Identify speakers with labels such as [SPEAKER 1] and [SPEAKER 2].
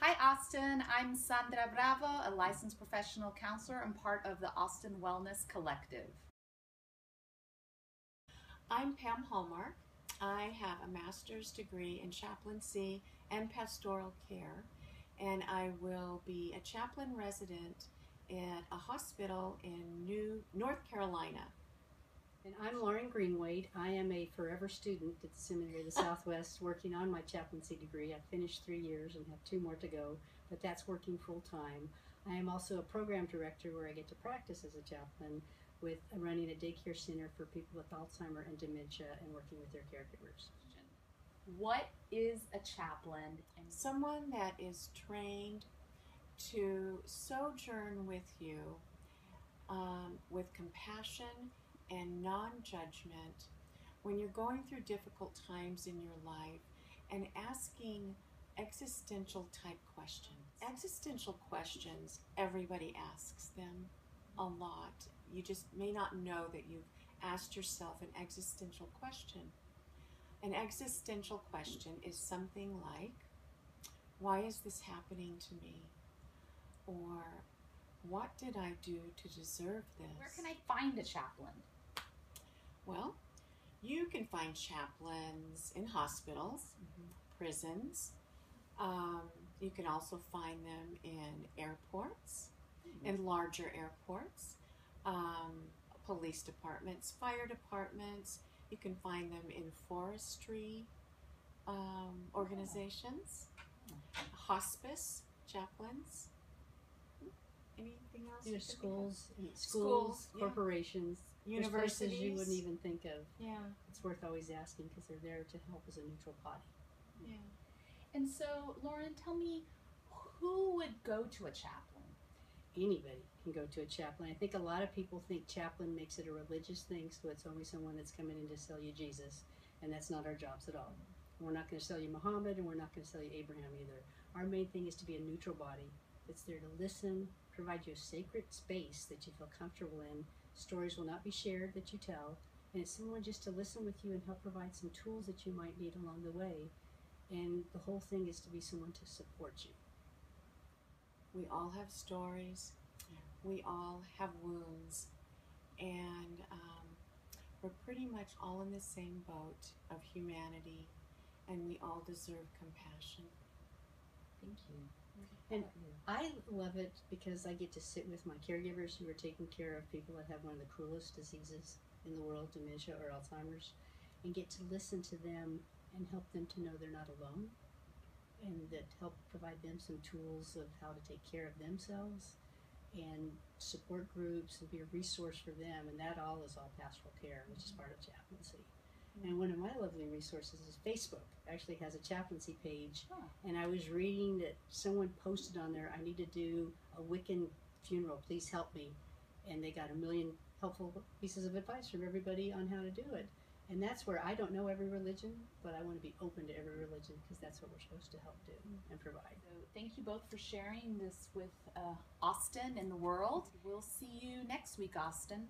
[SPEAKER 1] Hi Austin, I'm Sandra Bravo, a licensed professional counselor and part of the Austin Wellness Collective.
[SPEAKER 2] I'm Pam Hallmark. I have a master's degree in chaplaincy and pastoral care, and I will be a chaplain resident at a hospital in North Carolina.
[SPEAKER 3] And I'm Lauren Greenwade. I am a forever student at the Seminary of the Southwest working on my chaplaincy degree. I've finished 3 years and have 2 more to go, but that's working full time. I am also a program director where I get to practice as a chaplain with running a daycare center for people with Alzheimer and dementia and working with their caregivers.
[SPEAKER 1] What is a chaplain?
[SPEAKER 2] Someone that is trained to sojourn with you with compassion and non-judgment when you're going through difficult times in your life and asking existential type questions. Existential questions, everybody asks them a lot. You just may not know that you've asked yourself an existential question. An existential question is something like, why is this happening to me? Or what did I do to deserve this?
[SPEAKER 1] Where can I find a chaplain?
[SPEAKER 2] Well, you can find chaplains in hospitals, prisons. You can also find them in airports, in larger airports, police departments, fire departments. You can find them in forestry organizations, hospice chaplains. Anything else?
[SPEAKER 3] There's schools,
[SPEAKER 2] Yeah.
[SPEAKER 3] corporations,
[SPEAKER 2] Universities.
[SPEAKER 3] There's places you wouldn't even think of.
[SPEAKER 2] Yeah.
[SPEAKER 3] It's worth always asking because they're there to help as a neutral body.
[SPEAKER 2] Yeah.
[SPEAKER 1] And so, Lauren, tell me, who would go to a chaplain?
[SPEAKER 3] Anybody can go to a chaplain. I think a lot of people think chaplain makes it a religious thing, so it's only someone that's coming in to sell you Jesus, and that's not our jobs at all. We're not going to sell you Muhammad, and we're not going to sell you Abraham either. Our main thing is to be a neutral body that's there to listen, provide you a sacred space that you feel comfortable in. Stories will not be shared that you tell, and it's someone just to listen with you and help provide some tools that you might need along the way. And the whole thing is to be someone to support you.
[SPEAKER 2] We all have stories. We all have wounds. And we're pretty much all in the same boat of humanity, and we all deserve compassion.
[SPEAKER 1] Thank you.
[SPEAKER 3] And I love it because I get to sit with my caregivers who are taking care of people that have one of the cruelest diseases in the world, dementia or Alzheimer's, and get to listen to them and help them to know they're not alone, and that help provide them some tools of how to take care of themselves and support groups and be a resource for them. And that all is all pastoral care, which is part of chaplaincy. And one of my lovely resources is Facebook. It actually has a chaplaincy page. And I was reading that someone posted on there, I need to do a Wiccan funeral, please help me. And they got 1 million helpful pieces of advice from everybody on how to do it. And that's where I don't know every religion, but I want to be open to every religion because that's what we're supposed to help do and provide.
[SPEAKER 1] So thank you both for sharing this with Austin and the world. We'll see you next week, Austin.